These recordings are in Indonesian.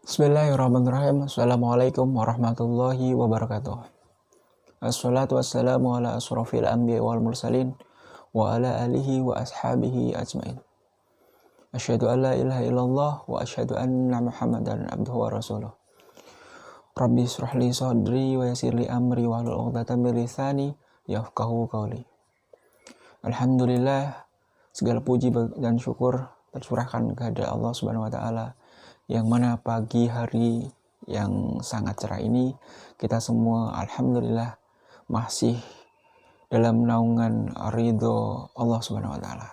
Bismillahirrahmanirrahim. Assalamualaikum warahmatullahi wabarakatuh. Assalatu wassalamu ala asrafil anbiya wal mursalin wa ala alihi wa ashabihi ajmain. Asyhadu an la ilaha illallah wa asyhadu anna Muhammadan abduhu wa rasuluh. Rabbi israh li sadri wa yassir li amri wa hlul 'uqdatam min lisani yafqahu qawli. Alhamdulillah, segala puji dan syukur tercurahkan kehadirat Allah Subhanahu wa taala, yang mana pagi hari yang sangat cerah ini kita semua alhamdulillah masih dalam naungan ridho Allah Subhanahu wa taala.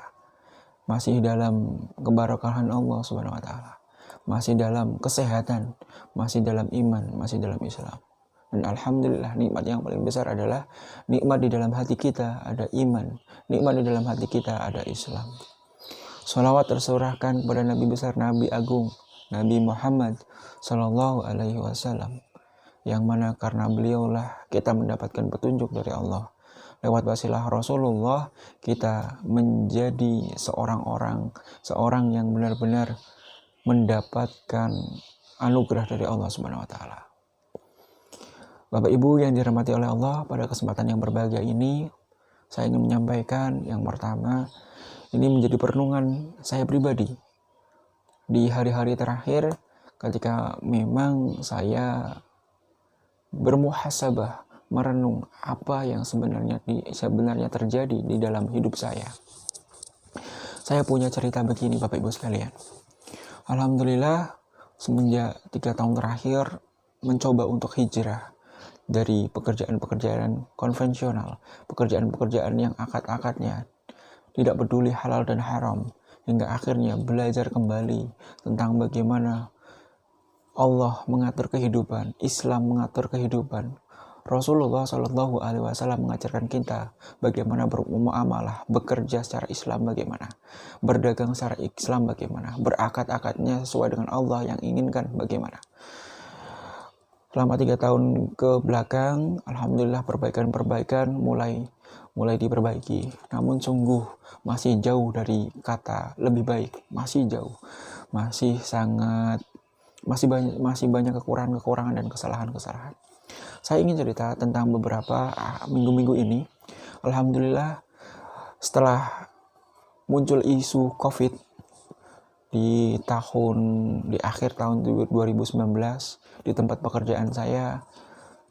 Masih dalam keberkahan Allah Subhanahu wa taala. Masih dalam kesehatan, masih dalam iman, masih dalam Islam. Dan alhamdulillah, nikmat yang paling besar adalah nikmat di dalam hati kita ada iman, nikmat di dalam hati kita ada Islam. Sholawat tersurahkan kepada Nabi besar, Nabi agung, Nabi Muhammad Sallallahu Alaihi Wasallam, yang mana karena beliaulah kita mendapatkan petunjuk dari Allah. Lewat wasilah Rasulullah kita menjadi seorang yang benar-benar mendapatkan anugerah dari Allah Subhanahu Wa Taala. Bapak Ibu yang dirahmati oleh Allah, pada kesempatan yang berbahagia ini saya ingin menyampaikan yang pertama, ini menjadi perenungan saya pribadi di hari-hari terakhir ketika memang saya bermuhasabah, merenung apa yang sebenarnya terjadi di dalam hidup saya. Saya punya cerita begini Bapak Ibu sekalian. Alhamdulillah, semenjak 3 tahun terakhir mencoba untuk hijrah dari pekerjaan-pekerjaan konvensional, pekerjaan-pekerjaan yang akad-akadnya tidak peduli halal dan haram, hingga akhirnya belajar kembali tentang bagaimana Allah mengatur kehidupan, Islam mengatur kehidupan. Rasulullah Shallallahu Alaihi Wasallam mengajarkan kita bagaimana bermuamalah, bekerja secara Islam bagaimana, berdagang secara Islam bagaimana, berakad-akadnya sesuai dengan Allah yang inginkan bagaimana. Selama 3 tahun ke belakang, alhamdulillah perbaikan-perbaikan mulai diperbaiki. Namun sungguh masih jauh dari kata lebih baik, masih jauh. Masih banyak kekurangan-kekurangan dan kesalahan-kesalahan. Saya ingin cerita tentang beberapa minggu-minggu ini. Alhamdulillah, setelah muncul isu Covid di akhir tahun 2019, di tempat pekerjaan saya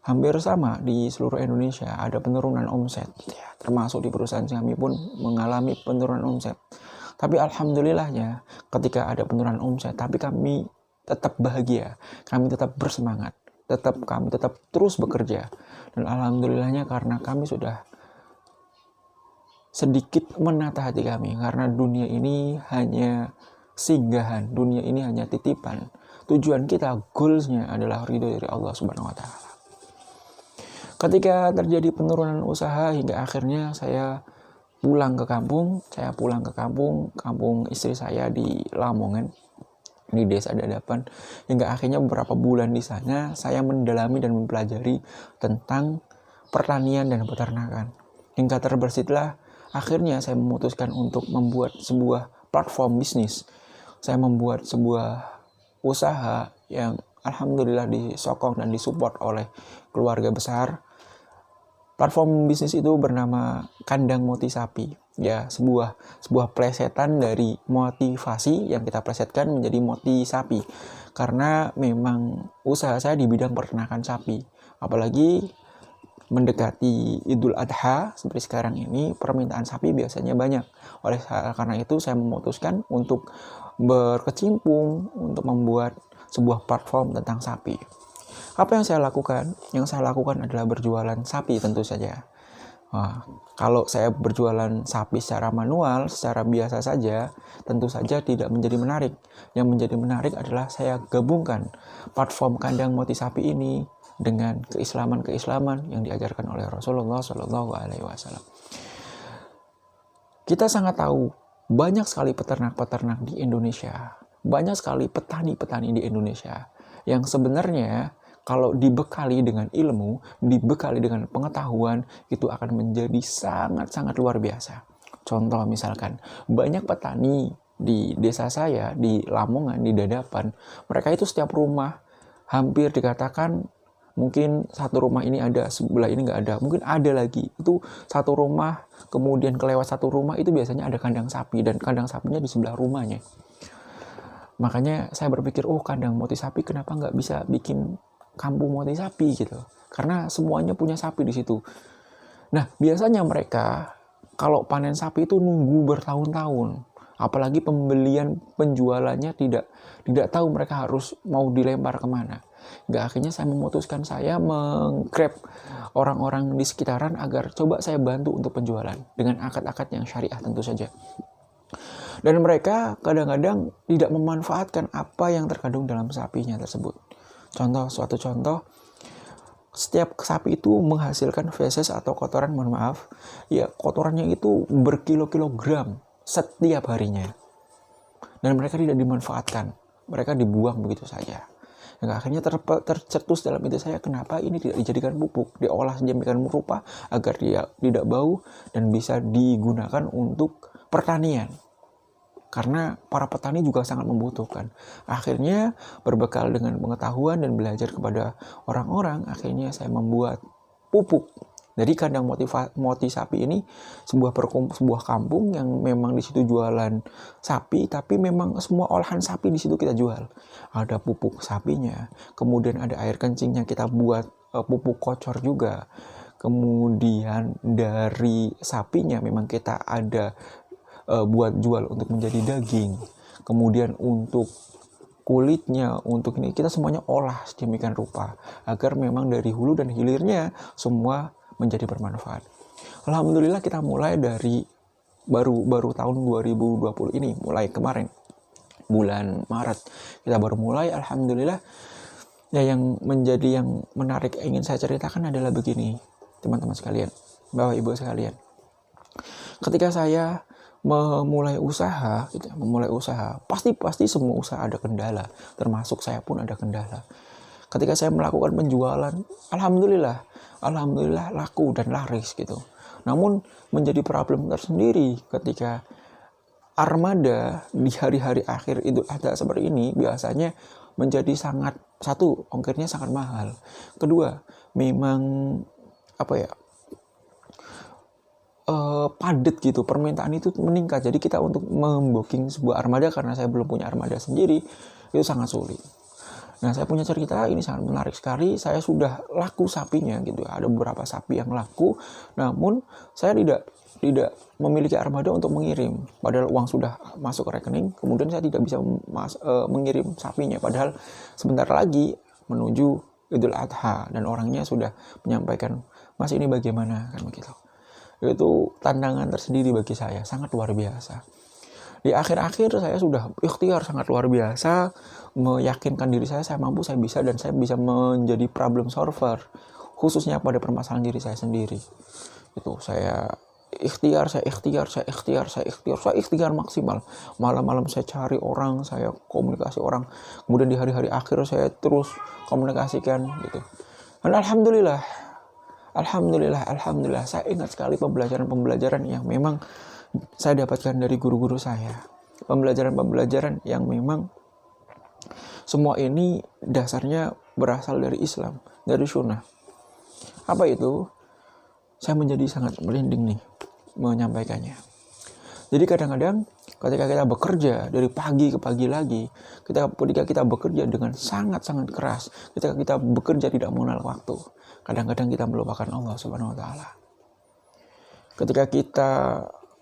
hampir sama di seluruh Indonesia ada penurunan omset, ya, termasuk di perusahaan kami pun mengalami penurunan omset. Tapi alhamdulillahnya ketika ada penurunan omset, tapi kami tetap bahagia, kami tetap bersemangat, kami tetap terus bekerja. Dan alhamdulillahnya karena kami sudah sedikit menata hati kami, karena dunia ini hanya singgahan, dunia ini hanya titipan. Tujuan kita, goalsnya adalah ridho dari Allah Subhanahu wa Ta'ala. Ketika terjadi penurunan usaha hingga akhirnya saya pulang ke kampung istri saya di Lamongan, di Desa Dadapan. Hingga akhirnya beberapa bulan di sana saya mendalami dan mempelajari tentang pertanian dan peternakan. Hingga terbersihlah akhirnya saya memutuskan untuk membuat sebuah platform bisnis. Saya membuat sebuah usaha yang alhamdulillah disokong dan disupport oleh keluarga besar. Platform bisnis itu bernama Kandang Moti Sapi. Ya, sebuah plesetan dari motivasi yang kita plesetkan menjadi moti sapi. Karena memang usaha saya di bidang peternakan sapi. Apalagi mendekati Idul Adha seperti sekarang ini, permintaan sapi biasanya banyak. Oleh karena itu saya memutuskan untuk berkecimpung untuk membuat sebuah platform tentang sapi. Apa yang saya lakukan? Yang saya lakukan adalah berjualan sapi tentu saja. Kalau saya berjualan sapi secara manual, secara biasa saja, tentu saja tidak menjadi menarik. Yang menjadi menarik adalah saya gabungkan platform Kandang Moti Sapi ini dengan keislaman yang diajarkan oleh Rasulullah Shallallahu Alaihi Wasallam. Kita sangat tahu banyak sekali peternak-peternak di Indonesia, banyak sekali petani-petani di Indonesia yang sebenarnya kalau dibekali dengan ilmu, dibekali dengan pengetahuan, itu akan menjadi sangat-sangat luar biasa. Contoh misalkan, banyak petani di desa saya, di Lamongan, di Dadapan, mereka itu setiap rumah hampir dikatakan mungkin satu rumah ini ada, sebelah ini nggak ada, mungkin ada lagi. Itu satu rumah, kemudian kelewat satu rumah itu biasanya ada kandang sapi, dan kandang sapinya di sebelah rumahnya. Makanya saya berpikir, oh kandang moti sapi kenapa nggak bisa bikin kampung moti sapi gitu. Karena semuanya punya sapi di situ. Nah, biasanya mereka kalau panen sapi itu nunggu bertahun-tahun. Apalagi pembelian penjualannya tidak tahu mereka harus mau dilempar kemana. Nggak, akhirnya saya memutuskan saya menggrab orang-orang di sekitaran agar coba saya bantu untuk penjualan dengan akad-akad yang syariah tentu saja. Dan mereka kadang-kadang tidak memanfaatkan apa yang terkandung dalam sapinya tersebut. Suatu contoh, setiap sapi itu menghasilkan feses atau kotoran, mohon maaf, ya kotorannya itu berkilo-kilogram setiap harinya. Dan mereka tidak dimanfaatkan, mereka dibuang begitu saja. Dan akhirnya tercetus dalam ide saya, kenapa ini tidak dijadikan pupuk, diolah sedemikian rupa agar dia tidak bau dan bisa digunakan untuk pertanian. Karena para petani juga sangat membutuhkan. Akhirnya berbekal dengan pengetahuan dan belajar kepada orang-orang, akhirnya saya membuat pupuk. Jadi kandang moti sapi ini sebuah kampung yang memang di situ jualan sapi, tapi memang semua olahan sapi di situ kita jual. Ada pupuk sapinya, kemudian ada air kencingnya kita buat pupuk kocor juga. Kemudian dari sapinya memang kita ada buat jual untuk menjadi daging. Kemudian untuk kulitnya, untuk ini kita semuanya olah sedemikian rupa agar memang dari hulu dan hilirnya semua menjadi bermanfaat. Alhamdulillah kita mulai dari baru tahun 2020 ini, mulai kemarin bulan Maret kita baru mulai. Alhamdulillah ya, yang menjadi yang menarik ingin saya ceritakan adalah begini, teman-teman sekalian, Bapak Ibu sekalian. Ketika saya memulai usaha, pasti semua usaha ada kendala, termasuk saya pun ada kendala. Ketika saya melakukan penjualan, alhamdulillah laku dan laris gitu. Namun menjadi problem tersendiri ketika armada di hari-hari akhir Idul Adha seperti ini biasanya menjadi satu, ongkirnya sangat mahal. Kedua, memang padat gitu, permintaan itu meningkat. Jadi kita untuk membooking sebuah armada, karena saya belum punya armada sendiri, itu sangat sulit. Nah, saya punya cerita ini sangat menarik sekali. Saya sudah laku sapinya gitu. Ada beberapa sapi yang laku, namun saya tidak memiliki armada untuk mengirim. Padahal uang sudah masuk ke rekening, kemudian saya tidak bisa mengirim sapinya. Padahal sebentar lagi menuju Idul Adha dan orangnya sudah menyampaikan, "Mas, ini bagaimana?" kan begitu. Itu tantangan tersendiri bagi saya, sangat luar biasa. Di akhir-akhir saya sudah ikhtiar sangat luar biasa, meyakinkan diri saya mampu, saya bisa, dan saya bisa menjadi problem solver, khususnya pada permasalahan diri saya sendiri. Itu saya ikhtiar maksimal. Malam-malam saya cari orang, saya komunikasi orang. Kemudian di hari-hari akhir saya terus komunikasikan gitu. Dan alhamdulillah saya ingat sekali pembelajaran yang memang saya dapatkan dari guru-guru saya. Pembelajaran yang memang semua ini dasarnya berasal dari Islam, dari sunnah. Apa itu? Saya menjadi sangat merinding nih menyampaikannya. Jadi kadang-kadang ketika kita bekerja dari pagi ke pagi lagi, ketika kita bekerja dengan sangat-sangat keras, ketika kita bekerja tidak mengenal waktu, kadang-kadang kita melupakan Allah Subhanahu wa taala. Ketika kita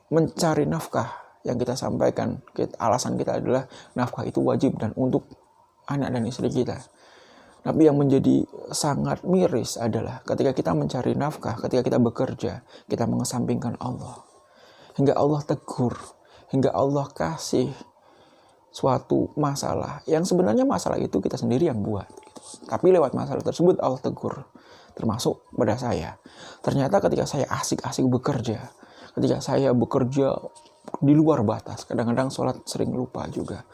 mencari nafkah, yang kita sampaikan, alasan kita adalah nafkah itu wajib dan untuk anak dan istri kita. Tapi yang menjadi sangat miris adalah ketika kita mencari nafkah, ketika kita bekerja, kita mengesampingkan Allah. Hingga Allah tegur, hingga Allah kasih suatu masalah, yang sebenarnya masalah itu kita sendiri yang buat. Tapi lewat masalah tersebut Allah tegur, termasuk pada saya. Ternyata ketika saya asik-asik bekerja, ketika saya bekerja di luar batas, kadang-kadang sholat sering lupa juga,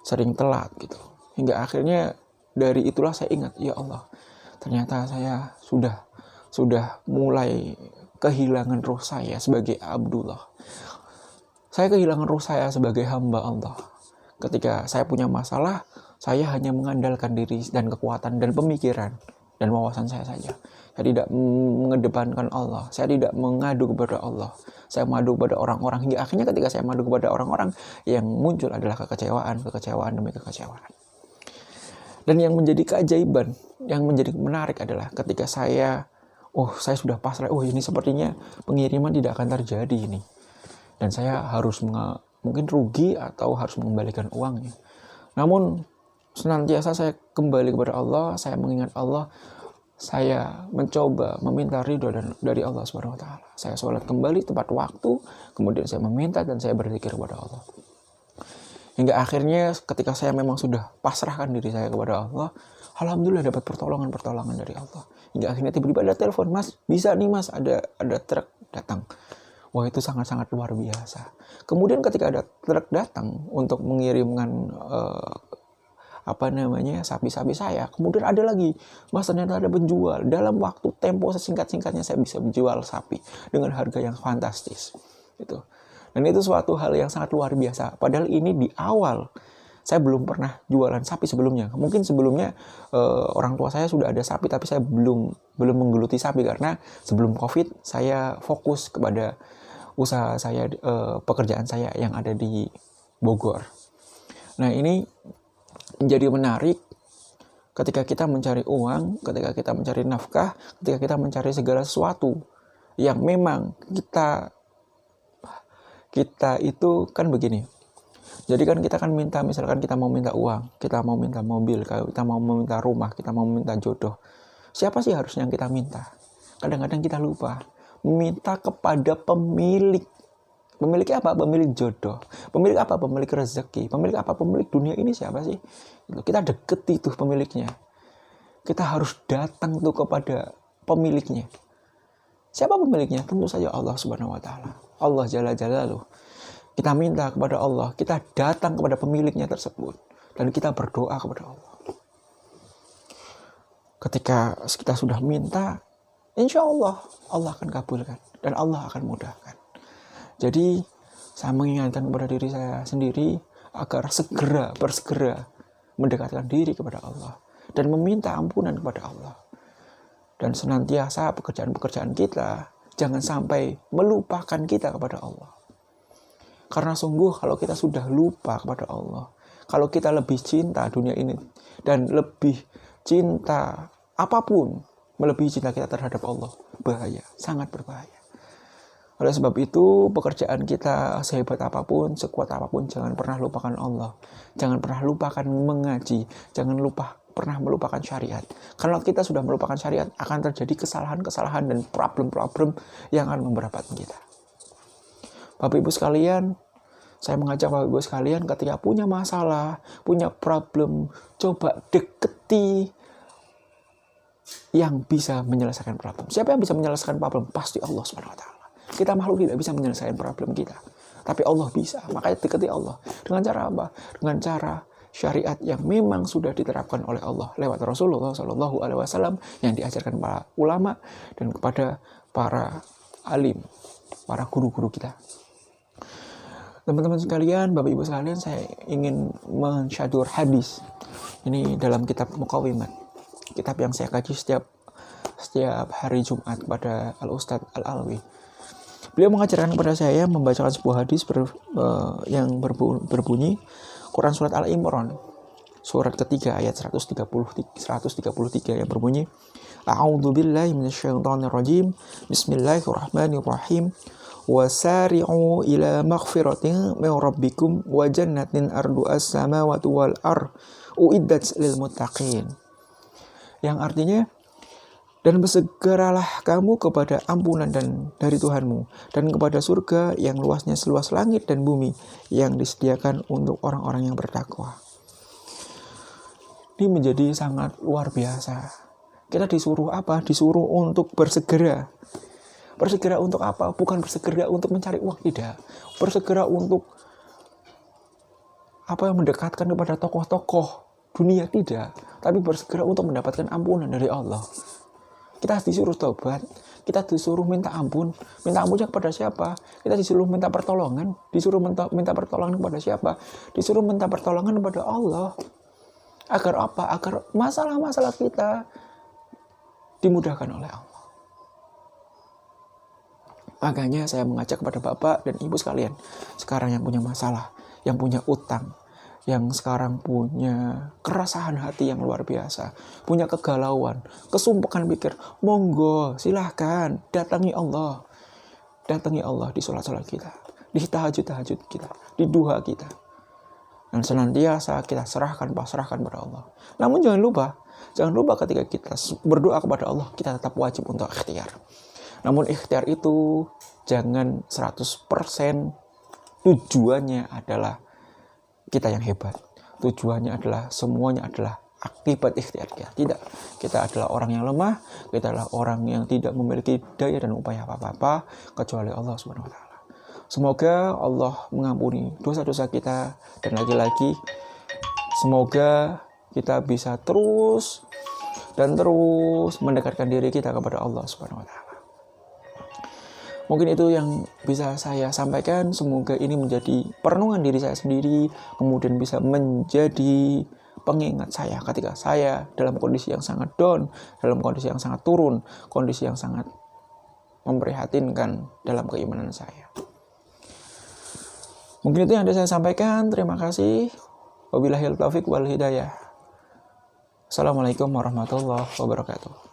sering telat gitu. Hingga akhirnya dari itulah saya ingat, ya Allah, ternyata saya sudah mulai kehilangan roh saya sebagai Abdullah. Saya kehilangan ruh saya sebagai hamba Allah. Ketika saya punya masalah, saya hanya mengandalkan diri dan kekuatan dan pemikiran dan wawasan saya saja. Saya tidak mengedepankan Allah. Saya tidak mengadu kepada Allah. Saya mengadu kepada orang-orang. Hingga akhirnya ketika saya mengadu kepada orang-orang, yang muncul adalah kekecewaan demi kekecewaan. Dan yang menjadi keajaiban, yang menjadi menarik adalah ketika saya sudah pasrah. Ini sepertinya pengiriman tidak akan terjadi ini. Dan saya harus mungkin rugi atau harus mengembalikan uangnya. Namun senantiasa saya kembali kepada Allah, saya mengingat Allah, saya mencoba meminta ridho dari Allah Subhanahu wa taala. Saya sholat kembali tepat waktu, kemudian saya meminta dan saya berzikir kepada Allah. Hingga akhirnya ketika saya memang sudah pasrahkan diri saya kepada Allah, alhamdulillah dapat pertolongan dari Allah. Hingga akhirnya tiba-tiba ada telepon, "Mas, bisa nih Mas, ada truk datang." Wah, itu sangat-sangat luar biasa. Kemudian ketika ada truk datang untuk mengirimkan sapi-sapi saya, kemudian ada lagi, "Mas, ternyata ada penjual." Dalam waktu tempo sesingkat-singkatnya saya bisa menjual sapi dengan harga yang fantastis. Dan itu suatu hal yang sangat luar biasa. Padahal ini di awal saya belum pernah jualan sapi sebelumnya. Mungkin sebelumnya orang tua saya sudah ada sapi, tapi saya belum menggeluti sapi karena sebelum COVID saya fokus kepada usaha saya, pekerjaan saya yang ada di Bogor. Nah, ini menjadi menarik ketika kita mencari uang, ketika kita mencari nafkah, ketika kita mencari segala sesuatu yang memang kita itu kan begini. Jadi kan kita kan minta, misalkan kita mau minta uang, kita mau minta mobil, kita mau meminta rumah, kita mau minta jodoh. Siapa sih harusnya yang kita minta? Kadang-kadang kita lupa meminta kepada pemilik. Pemilik apa? Pemilik jodoh. Pemilik apa? Pemilik rezeki. Pemilik apa? Pemilik dunia ini siapa sih? Kita deketi tuh pemiliknya. Kita harus datang tuh kepada pemiliknya. Siapa pemiliknya? Tentu saja Allah Subhanahu wa taala. Allah Jalla Jalaluh. Kita minta kepada Allah, kita datang kepada pemiliknya tersebut dan kita berdoa kepada Allah. Ketika kita sudah minta, insya Allah akan kabulkan dan Allah akan mudahkan. Jadi saya mengingatkan kepada diri saya sendiri agar bersegera mendekatkan diri kepada Allah dan meminta ampunan kepada Allah. Dan senantiasa pekerjaan-pekerjaan kita jangan sampai melupakan kita kepada Allah. Karena sungguh kalau kita sudah lupa kepada Allah, kalau kita lebih cinta dunia ini dan lebih cinta apapun, melebihi cinta kita terhadap Allah, bahaya, sangat berbahaya. Oleh sebab itu, pekerjaan kita sehebat apapun, sekuat apapun, jangan pernah lupakan Allah. Jangan pernah lupakan mengaji, jangan pernah melupakan syariat. Kalau kita sudah melupakan syariat, akan terjadi kesalahan-kesalahan dan problem-problem yang akan memberatkan kita. Bapak Ibu sekalian, saya mengajak Bapak Ibu sekalian ketika punya masalah, punya problem, coba deketi yang bisa menyelesaikan problem. Siapa yang bisa menyelesaikan problem? Pasti Allah SWT. Kita makhluk tidak bisa menyelesaikan problem kita. Tapi Allah bisa. Makanya deketi Allah. Dengan cara apa? Dengan cara syariat yang memang sudah diterapkan oleh Allah lewat Rasulullah SAW yang diajarkan para ulama dan kepada para alim, para guru-guru kita. Teman-teman sekalian, Bapak Ibu sekalian, saya ingin mensyadur hadis. Ini dalam kitab Muqawimat. Kitab yang saya kaji setiap hari Jumat kepada Al-Ustadz Al-Alwi. Beliau mengajarkan kepada saya membacakan sebuah hadis yang berbunyi Quran Surat Al-Imran. Surat ketiga ayat 133 yang berbunyi A'udzubillahi minasyaitonirrajim. Bismillahirrahmanirrahim. Wasari'u ila maghfiratin min rabbikum wa jannatin ardu'as samawati wal ardh uiddat lil muttaqin. Yang artinya, dan bersegeralah kamu kepada ampunan dari Tuhanmu dan kepada surga yang luasnya seluas langit dan bumi yang disediakan untuk orang-orang yang bertakwa. Ini menjadi sangat luar biasa. Kita disuruh apa? Disuruh untuk bersegera. Bersegera untuk apa? Bukan bersegera untuk mencari uang, tidak. Bersegera untuk mendekatkan kepada tokoh-tokoh dunia, tidak. Tapi bersegera untuk mendapatkan ampunan dari Allah. Kita disuruh tobat, Kita disuruh minta ampun. Minta ampunnya kepada siapa? Kita disuruh minta pertolongan. Disuruh minta pertolongan kepada siapa? Disuruh minta pertolongan kepada Allah. Agar apa? Agar masalah-masalah kita dimudahkan oleh Allah. Makanya saya mengajak kepada Bapak dan Ibu sekalian, sekarang yang punya masalah, yang punya utang, yang sekarang punya keresahan hati yang luar biasa, punya kegalauan, kesumpekan pikir, monggo silahkan datangi Allah. Datangi Allah di sholat-sholat kita, di tahajud-tahajud kita, di duha kita. Dan senantiasa kita pasrahkan pada Allah. Namun jangan lupa ketika kita berdoa kepada Allah, kita tetap wajib untuk ikhtiar. Namun ikhtiar itu jangan 100% tujuannya adalah kita yang hebat. Tujuannya adalah semuanya adalah akibat ikhtiar kita. Tidak. Kita adalah orang yang lemah, kita adalah orang yang tidak memiliki daya dan upaya apa-apa kecuali Allah Subhanahu wa taala. Semoga Allah mengampuni dosa-dosa kita, dan lagi-lagi semoga kita bisa terus mendekatkan diri kita kepada Allah Subhanahu wa taala. Mungkin itu yang bisa saya sampaikan. Semoga ini menjadi perenungan diri saya sendiri, kemudian bisa menjadi pengingat saya ketika saya dalam kondisi yang sangat down, dalam kondisi yang sangat turun, kondisi yang sangat memprihatinkan dalam keimanan saya. Mungkin itu yang bisa saya sampaikan. Terima kasih. Wabillahil taufiq wal hidayah. Assalamualaikum warahmatullahi wabarakatuh.